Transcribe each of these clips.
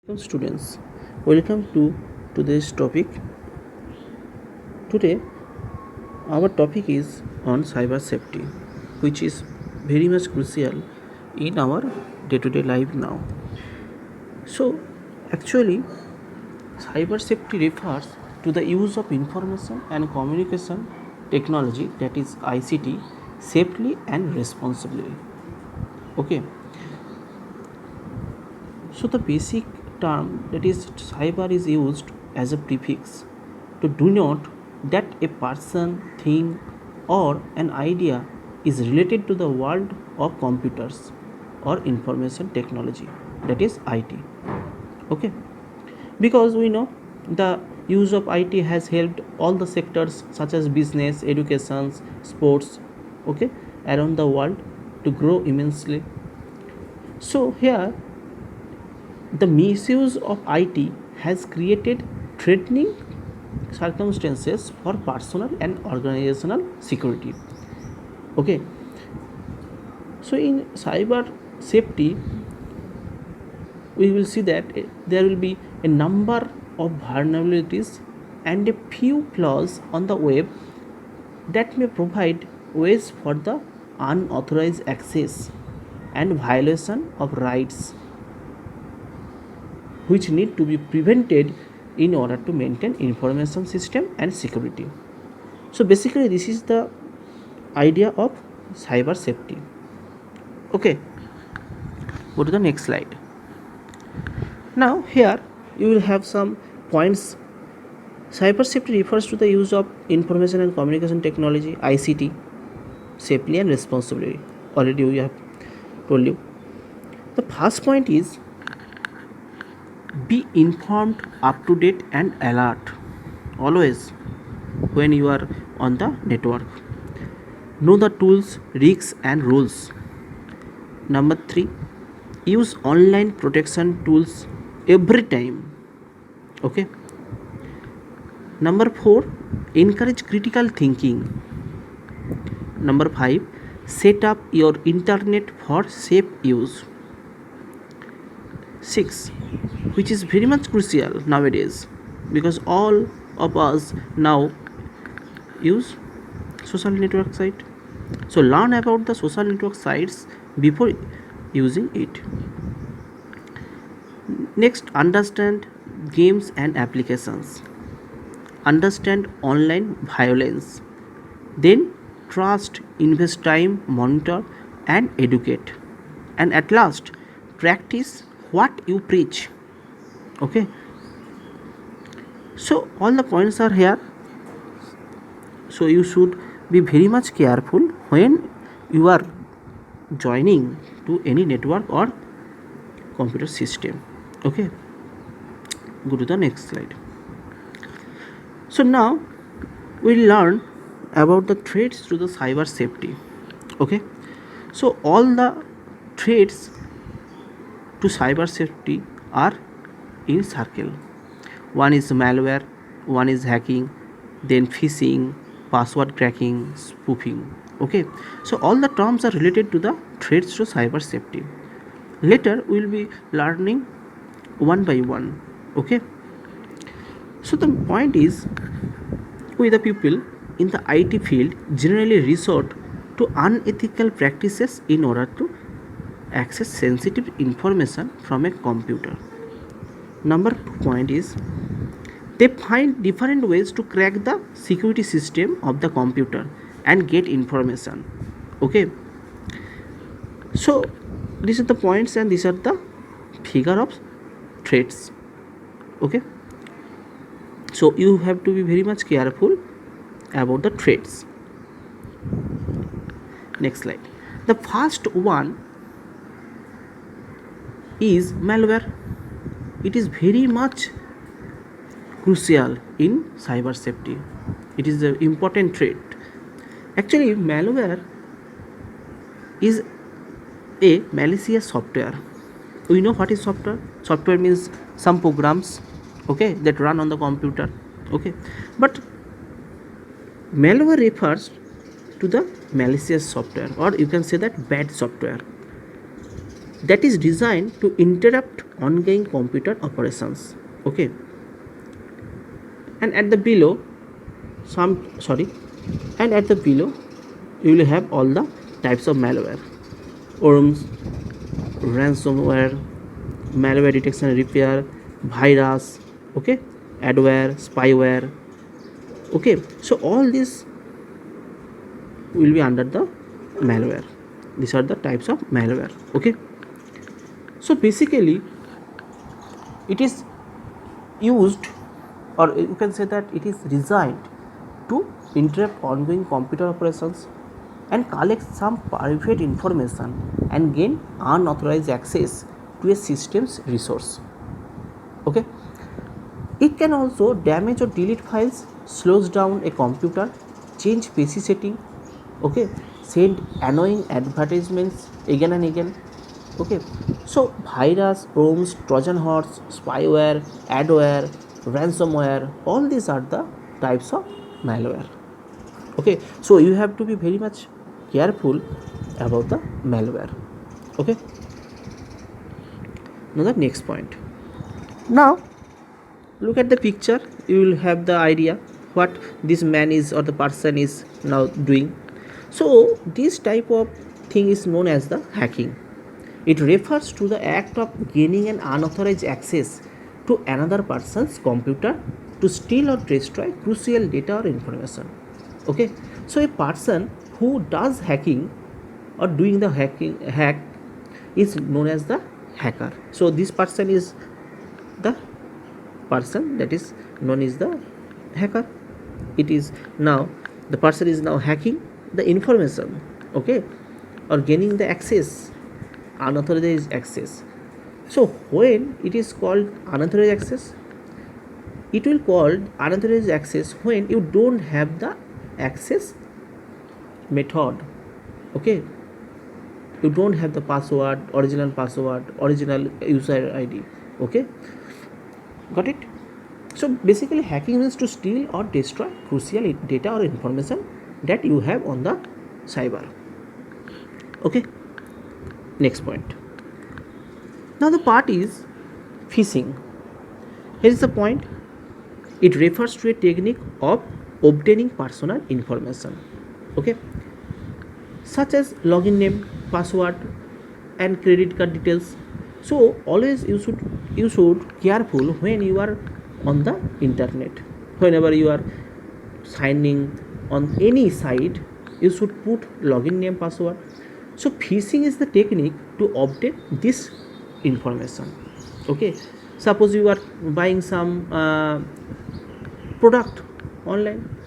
Hello students, welcome to today's topic. Today our topic is on cyber safety, which is very much crucial in our day-to-day life now. So actually cyber safety refers to the use of information and communication technology, that is ICT, safely and responsibly. Okay, so the basic term, that is cyber, is used as a prefix to denote that a person, thing, or an idea is related to the world of computers or information technology, that is IT. Okay, because we know the use of IT has helped all the sectors such as business, education, sports, okay, around the world to grow immensely. So here the misuse of IT has created threatening circumstances for personal and organizational security. Okay, so in cyber safety, we will see that there will be a number of vulnerabilities and a few flaws on the web that may provide ways for the unauthorized access and violation of rights, which need to be prevented in order to maintain information system and security. So basically this is the idea of cyber safety. Okay, go to the next slide. Now here you will have some points. Cyber safety refers to the use of information and communication technology, ICT, safely and responsibly. Already we have told you. The first point is be informed, up to date and alert always when you are on the network. Know the tools, risks and rules. Number 3, use online protection tools every time. Okay. Number 4, encourage critical thinking. Number 5, set up your internet for safe use. 6, which is very much crucial nowadays because all of us now use social network site. So learn about the social network sites before using it. Next, understand games and applications. Understand online violence. Then trust, invest time, monitor and educate. And at last, practice what you preach. Okay, so all the points are here. So you should be very much careful when you are joining to any network or computer system. Okay, go to the next slide. So now we'll learn about the threats to the cyber safety. Okay, so all the threats to cyber safety are in circle. One is malware, one is hacking, then phishing, password cracking, spoofing. Okay, so all the terms are related to the threats to cyber safety. Later we will be learning one by one. Okay, so the point is, we the people in the IT field generally resort to unethical practices in order to access sensitive information from a computer. Number 2 point is, they find different ways to crack the security system of the computer and get information. Okay, so these are the points and these are the figure of threats. Okay, so you have to be very much careful about the threats. Next slide. The first one is malware. It is very much crucial in cyber safety. It is an important threat. Actually, malware is a malicious software. We know what is software. Software means some programs, okay, that run on the computer. Okay, but malware refers to the malicious software, or you can say that bad software. that is designed to interrupt ongoing computer operations. Okay, and at the below and at the below you will have all the types of malware: worms, ransomware, malware detection and repair, virus, okay, adware, spyware. Okay, so all this will be under the malware. These are the types of malware. Okay, so basically it is used, or you can say that it is designed to interrupt ongoing computer operations and collect some private information and gain unauthorized access to a system's resource. Okay, it can also damage or delete files, slows down a computer, change PC setting, okay, send annoying advertisements again and again. Okay, so virus, worms, trojan horse, spyware, adware, ransomware, all these are the types of malware. Okay, so you have to be very much careful about the malware. Okay, now the next point. Now look at the picture, you will have the idea what this man is or the person is now doing. So this type of thing is known as the hacking. It refers to the act of gaining an unauthorized access to another person's computer to steal or destroy crucial data or information. Okay, so a person who does hacking or doing the hack is known as the hacker. So this person is the person that is known as the hacker. It is now the person is now hacking the information, okay, or gaining the access, unauthorized access. So when it is called unauthorized access, it will called unauthorized access when you don't have the access method. Okay, you don't have the password, original user ID. Okay, got it? So basically hacking means to steal or destroy crucial data or information that you have on the cyber. Okay, next point. Now the part is phishing. Here is the point. It refers to a technique of obtaining personal information, okay, such as login name, password, and credit card details. So always you should careful when you are on the internet. Whenever you are signing on any site, you should put login name, password. So phishing is the technique to obtain this information. Okay, suppose you are buying some product online,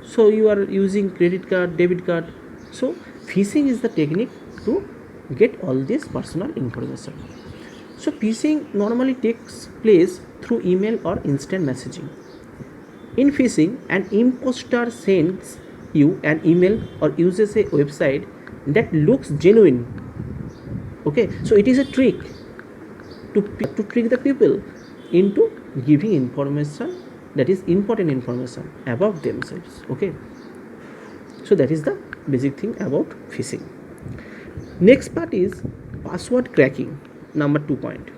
so you are using credit card, debit card. So phishing is the technique to get all this personal information. So phishing normally takes place through email or instant messaging. In phishing, an imposter sends you an email or uses a website that looks genuine. Okay, so it is a trick to trick the people into giving information that is important information about themselves. Okay, so that is the basic thing about phishing. Next part is password cracking, number 2 point.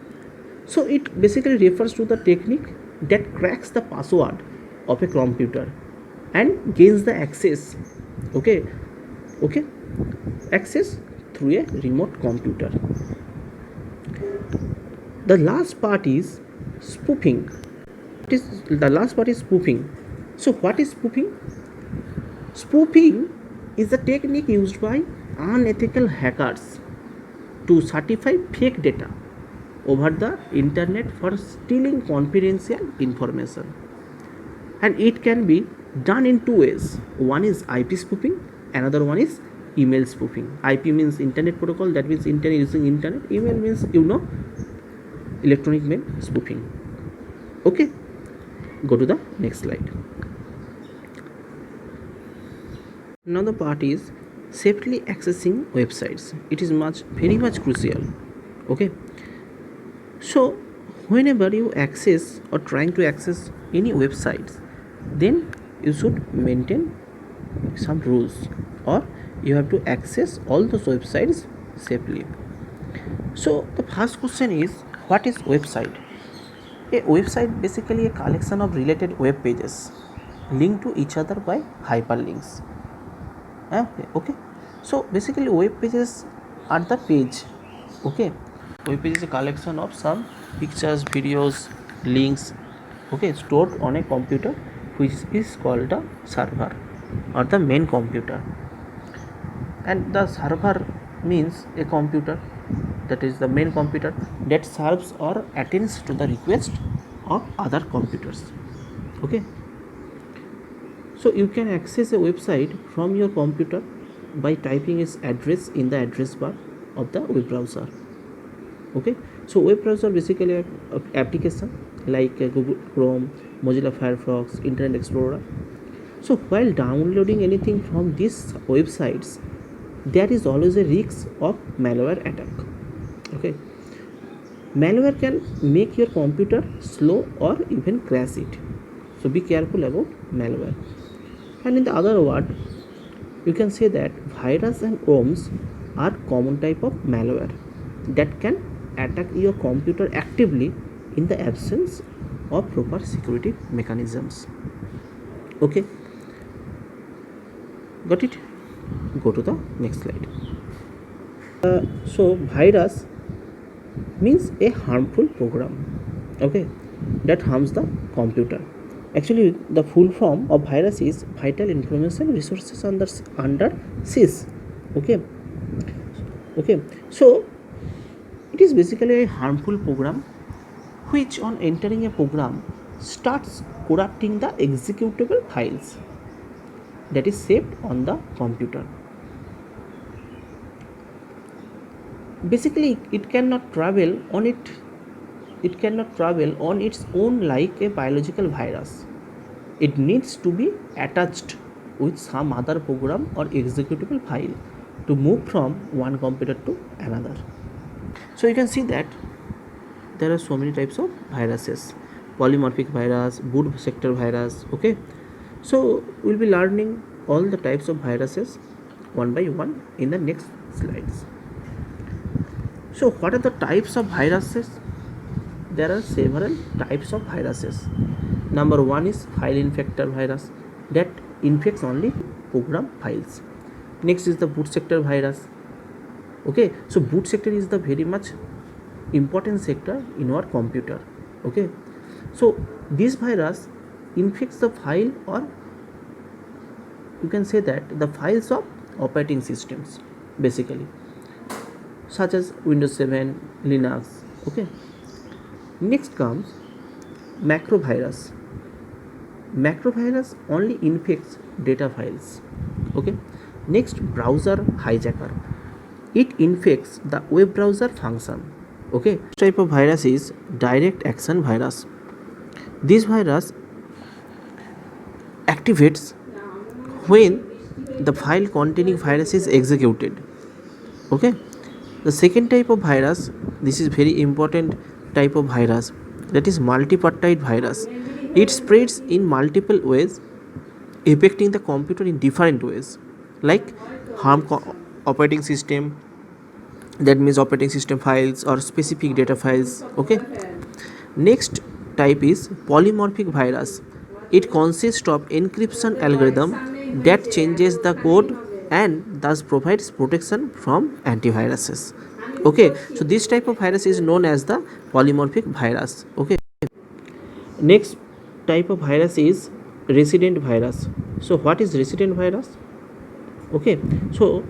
So it basically refers to the technique that cracks the password of a computer and gains the access, okay, access through a remote computer. The last part is spoofing. The last part is spoofing. So what is spoofing? Spoofing is the technique used by unethical hackers to certify fake data over the internet for stealing confidential information. And it can be done in 2 ways. One is IP spoofing, another one is email spoofing. IP means internet protocol, that means internet using internet. Email means electronic mail spoofing. Okay, go to the next slide. Now the part is safely accessing websites. It is very much crucial. Okay, so whenever you access or trying to access any websites, then you should maintain some rules, or you have to access all those websites safely. So the first question is, what is website? A website basically a collection of related web pages linked to each other by hyperlinks. Okay. So basically web pages are the page. Okay. Web page is a collection of some pictures, videos, links, okay, stored on a computer, which is called the server or the main computer. And the server means a computer, that is the main computer that serves or attends to the request of other computers. Okay. So you can access a website from your computer by typing its address in the address bar of the web browser. Okay. So web browser basically a application like Google Chrome, Mozilla Firefox, Internet Explorer. So while downloading anything from these websites, there is always a risk of malware attack. Okay. Malware can make your computer slow or even crash it. So be careful about malware. And in the other word, you can say that virus and worms are common type of malware that can attack your computer actively in the absence of proper security mechanisms. Okay, got it? Go to the next slide. So virus means a harmful program, okay, that harms the computer. Actually the full form of virus is vital information resources under SIS. Okay. Okay. So it is basically a harmful program which on entering a program starts corrupting the executable files that is saved on the computer. Basically it cannot travel on its own like a biological virus. It needs to be attached with some other program or executable file to move from one computer to another. So you can see that there are so many types of viruses: polymorphic virus, boot sector virus. Okay, so we'll be learning all the types of viruses one by one in the next slides. So what are the types of viruses? There are several types of viruses. Number one is file infector virus that infects only program files. Next is the boot sector virus. Okay, so boot sector is the very much important sector in our computer. Okay, so this virus infects the file, or you can say that the files of operating systems basically, such as Windows 7, Linux. Okay, next comes macrovirus. Macrovirus only infects data files. Okay, next browser hijacker. It infects the web browser function. Okay, this type of virus is direct action virus. This virus activates when the file containing virus is executed. Okay, the second type of virus, this is very important type of virus, that is multipartite virus. It spreads in multiple ways, affecting the computer in different ways, like harm operating system, that means operating system files or specific data files. Okay, next type is polymorphic virus. It consists of encryption algorithm that changes the code and thus provides protection from antiviruses. Okay, so this type of virus is known as the polymorphic virus. Okay, next type of virus is resident virus. So what is resident virus? Okay, so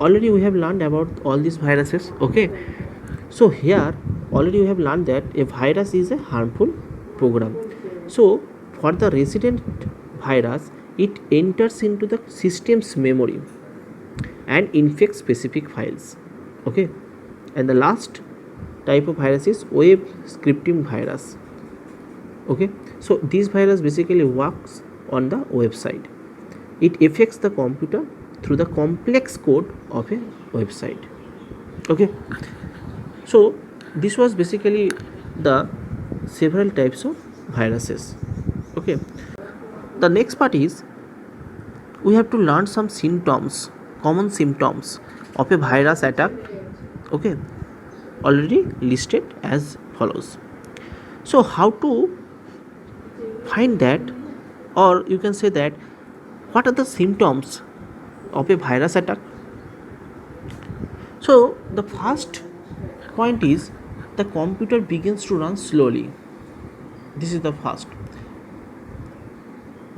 already we have learned about all these viruses. Okay, so here already we have learned that a virus is a harmful program. So for the resident virus, it enters into the system's memory and infects specific files. Okay, and the last type of virus is web scripting virus. Okay, so this virus basically works on the website. It affects the computer through the complex code of a website. Okay, so this was basically the several types of viruses. Okay, the next part is we have to learn some symptoms, common symptoms of a virus attack Okay, already listed as follows. So how to find that, or you can say that what are the symptoms of a virus attack? So the first point is the computer begins to run slowly. This is the first.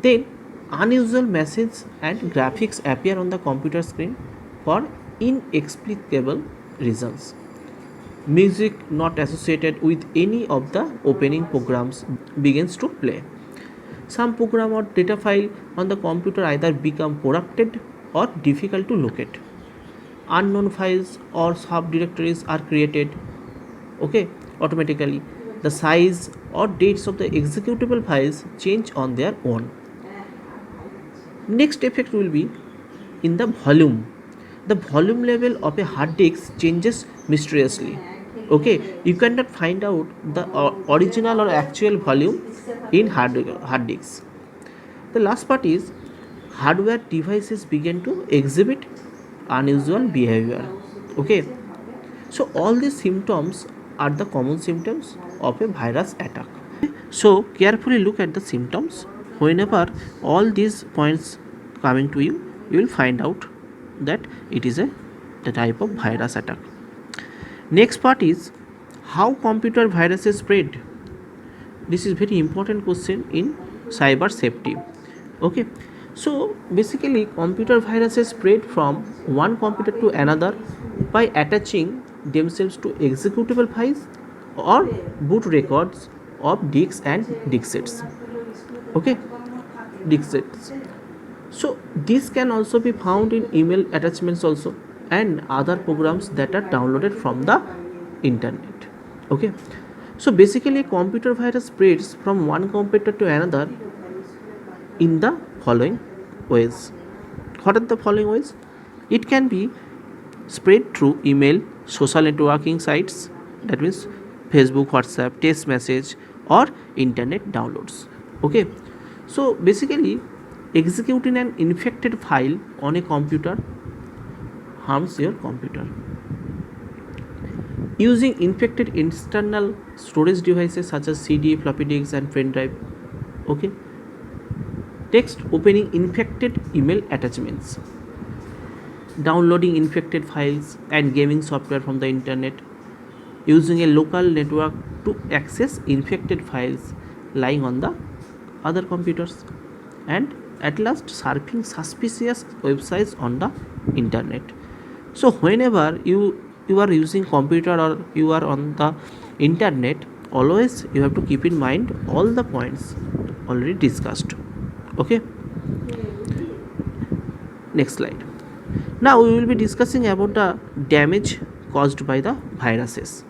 Then unusual messages and graphics appear on the computer screen for inexplicable reasons. Music not associated with any of the opening programs begins to play. Some program or data file on the computer either become corrupted or difficult to locate. Unknown files or subdirectories are created, okay, automatically. The size or dates of the executable files change on their own. Next effect will be in the volume. The volume level of a hard disk changes mysteriously. Okay, you cannot find out the original or actual volume in hard disks. The last part is hardware devices begin to exhibit unusual behavior. Okay, so all these symptoms are the common symptoms of a virus attack. So carefully look at the symptoms. Whenever all these points coming to you, you will find out that it is the type of virus attack. Next part is how computer viruses spread. This is very important question in cyber safety. Okay, so basically computer viruses spread from one computer to another by attaching themselves to executable files or boot records of disks and diskettes. Okay, diskettes. So this can also be found in email attachments also and other programs that are downloaded from the internet. Okay, so basically computer virus spreads from one computer to another in the following ways. What are the following ways? It can be spread through email, social networking sites, that means Facebook, WhatsApp, text message, or internet downloads. Okay, so basically executing an infected file on a computer harms your computer. Using infected internal storage devices such as CD, floppy disks, and pen drive. Okay, text opening infected email attachments, downloading infected files and gaming software from the internet, using a local network to access infected files lying on the other computers, and at last surfing suspicious websites on the internet. So whenever you are using computer or you are on the internet, always you have to keep in mind all the points already discussed. Okay, next slide. Now we will be discussing about the damage caused by the viruses.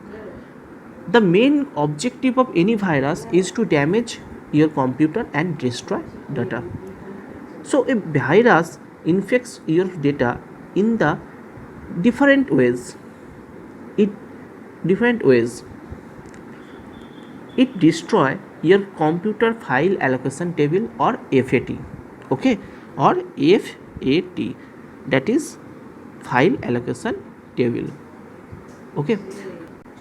The main objective of any virus is to damage your computer and destroy data. So a virus infects your data in the different ways. It destroy your computer file allocation table or FAT. Okay, or FAT, that is file allocation table. Okay,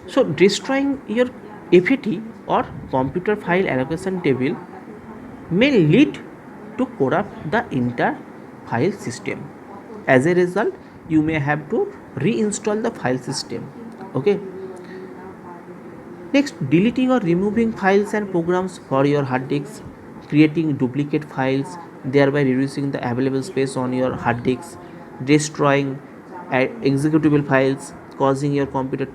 so destroying your FAT or computer file allocation table may lead to corrupt the entire file system. As a result, you may have to reinstall the file system. Okay, next, deleting or removing files and programs for your hard disks, creating duplicate files, thereby reducing the available space on your hard disks, destroying executable files, causing your computer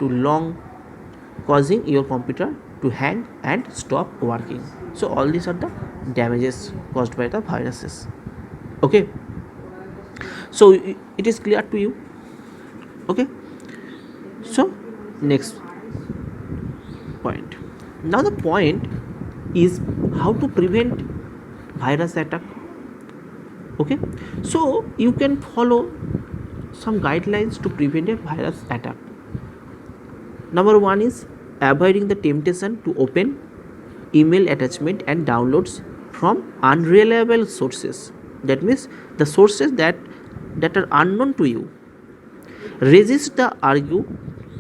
to hang and stop working. So all these are the damages caused by the viruses. Okay, so it is clear to you. Okay, so next point. Now the point is how to prevent virus attack. Okay, so you can follow some guidelines to prevent a virus attack. Number one is avoiding the temptation to open email attachment and downloads from unreliable sources. That means the sources that are unknown to you. Resist the urge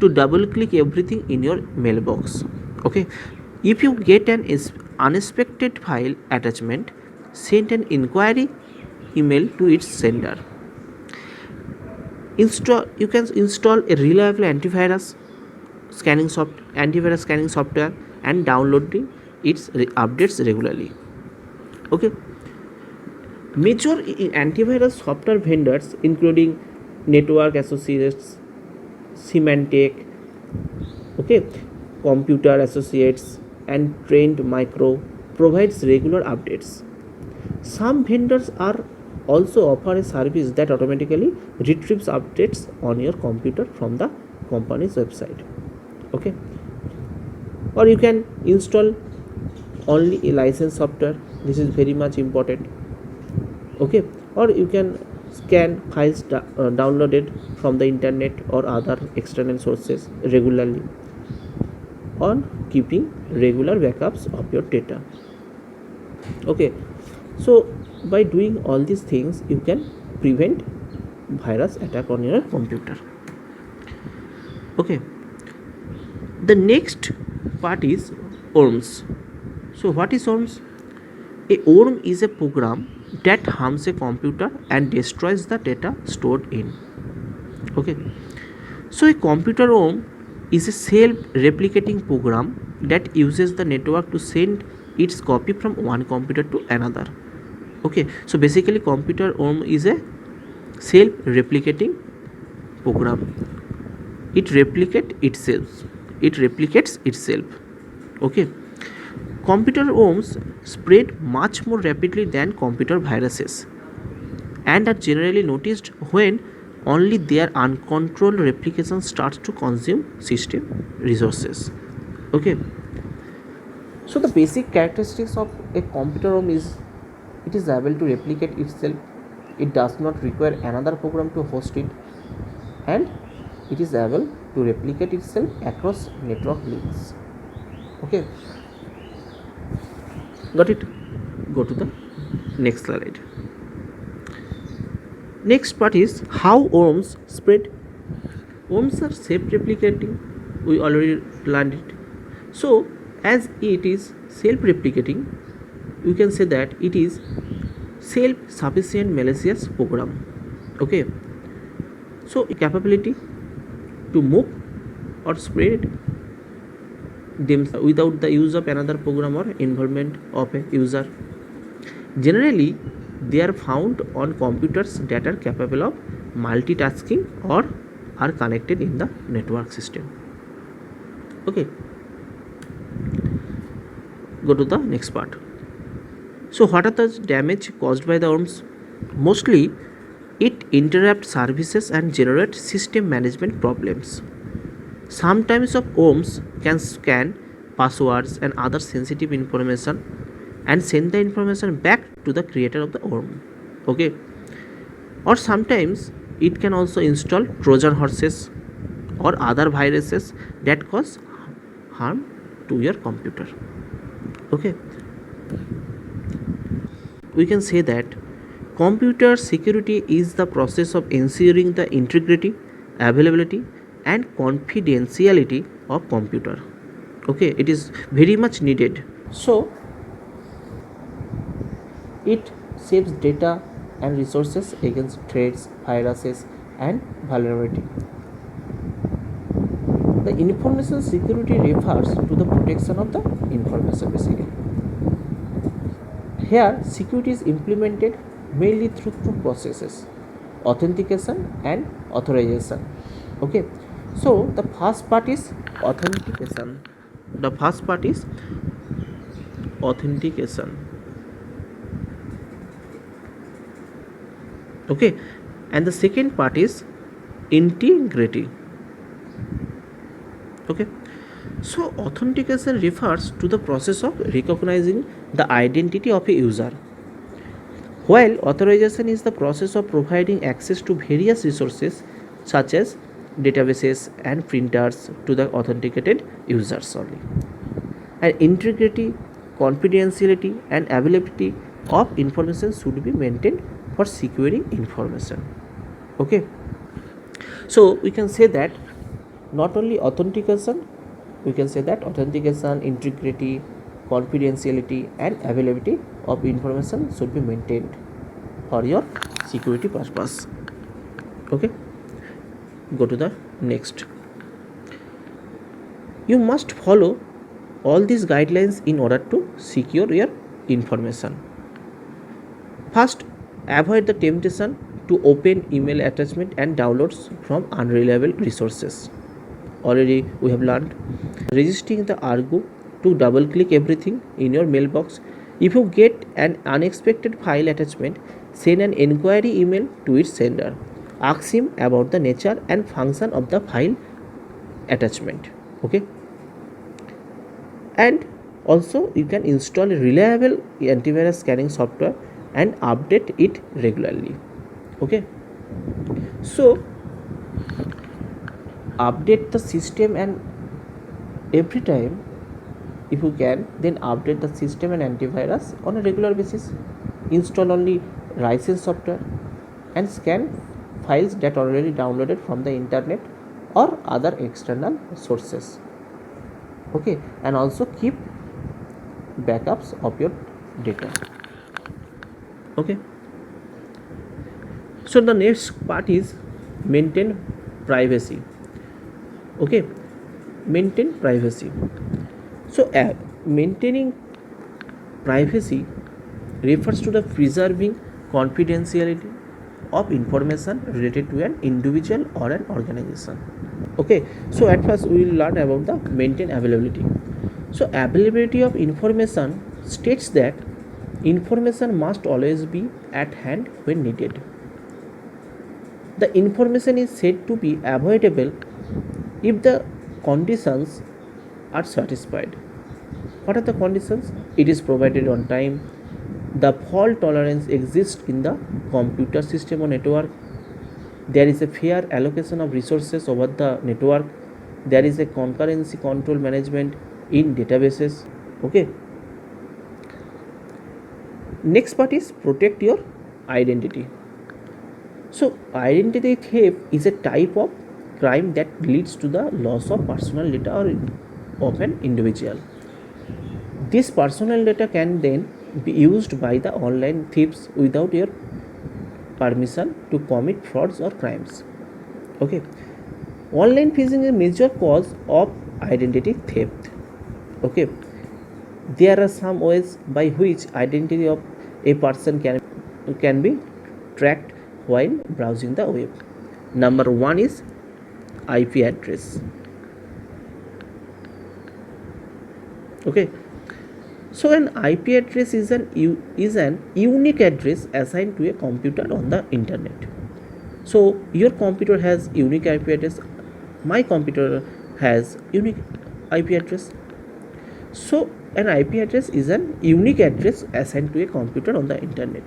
to double click everything in your mailbox. Okay, if you get an unexpected file attachment, send an inquiry email to its sender. You can install a reliable antivirus scanning software and downloading its updates regularly. Okay, major antivirus software vendors including Network Associates, Symantec, okay, Computer Associates, and Trend Micro provides regular updates. Some vendors are also offer a service that automatically retrieves updates on your computer from the company's website. Okay, or you can install only a licensed software. This is very much important. Okay, or you can scan files downloaded from the internet or other external sources regularly, on keeping regular backups of your data. Okay, so by doing all these things you can prevent virus attack on your computer. Okay, the next part is worms. So what is worms? A worm is a program that harms a computer and destroys the data stored in. Okay, so a computer worm is a self-replicating program that uses the network to send its copy from one computer to another. Okay, so basically computer worm is a self-replicating program. It replicates itself. Okay, computer worms spread much more rapidly than computer viruses and are generally noticed when only their uncontrolled replication starts to consume system resources. Okay, so the basic characteristics of a computer worm is it is able to replicate itself, it does not require another program to host it, and it is able to replicate itself across network links. Okay, got it? Go to the next slide. Next part is how worms spread. Worms are self-replicating. We already learned it. So as it is self-replicating, we can say that it is self-sufficient malicious program. Okay, so capability to move or spread them without the use of another program or involvement of a user. Generally, they are found on computers that are capable of multitasking or are connected in the network system. Okay, go to the next part. So what are the damage caused by the worms? Mostly it interrupts services and generates system management problems. Some types of worms can scan passwords and other sensitive information and send the information back to the creator of the worm. Okay, or sometimes it can also install Trojan horses or other viruses that cause harm to your computer. Okay, we can say that computer security is the process of ensuring the integrity, availability, and confidentiality of computer. Okay, it is very much needed. So it saves data and resources against threats, viruses, and vulnerability. The information security refers to the protection of the information basically. Here, security is implemented mainly through two processes: authentication and authorization. Okay, so the first part is authentication. Okay, and the second part is integrity. Okay, so authentication refers to the process of recognizing the identity of a user, while authorization is the process of providing access to various resources such as databases and printers to the authenticated users only. And integrity, confidentiality, and availability of information should be maintained for securing information. Okay, so we can say that not only authentication, we can say that authentication, integrity, confidentiality and availability of information should be maintained for your security purpose. Okay, go to the next. You must follow all these guidelines in order to secure your information. First, avoid the temptation to open email attachment and downloads from unreliable resources. Already we have learned. Resisting the urge to double click everything in your mailbox. If you get an unexpected file attachment, send an inquiry email to its sender. Ask him about the nature and function of the file attachment. Okay, and also you can install a reliable antivirus scanning software and update it regularly. Okay, so update the system, and every time if you can, then update the system and antivirus on a regular basis. Install only licensed software and scan files that are already downloaded from the internet or other external sources. Okay, and also keep backups of your data. Okay, so the next part is maintain privacy. Okay, maintain privacy. So maintaining privacy refers to the preserving confidentiality of information related to an individual or an organization. Okay, so at first we will learn about the maintain availability. So availability of information states that information must always be at hand when needed. The information is said to be avoidable if the conditions are satisfied. What are the conditions? It is provided on time, the fault tolerance exists in the computer system or network, there is a fair allocation of resources over the network, there is a concurrency control management in databases. Okay, next part is protect your identity. So identity theft is a type of crime that leads to the loss of personal data of an individual. This personal data can then be used by the online thieves without your permission to commit frauds or crimes. Okay, online phishing is a major cause of identity theft. Okay, there are some ways by which identity of a person can be tracked while browsing the web. Number one is IP address. Okay, so an IP address is an unique address assigned to a computer on the internet. So your computer has unique IP address, my computer has unique IP address. So an IP address is an unique address assigned to a computer on the internet.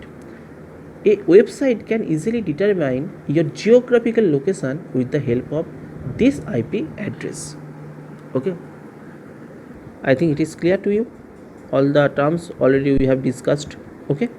A website can easily determine your geographical location with the help of this IP address. Okay, I think it is clear to you. All the terms already we have discussed. Okay.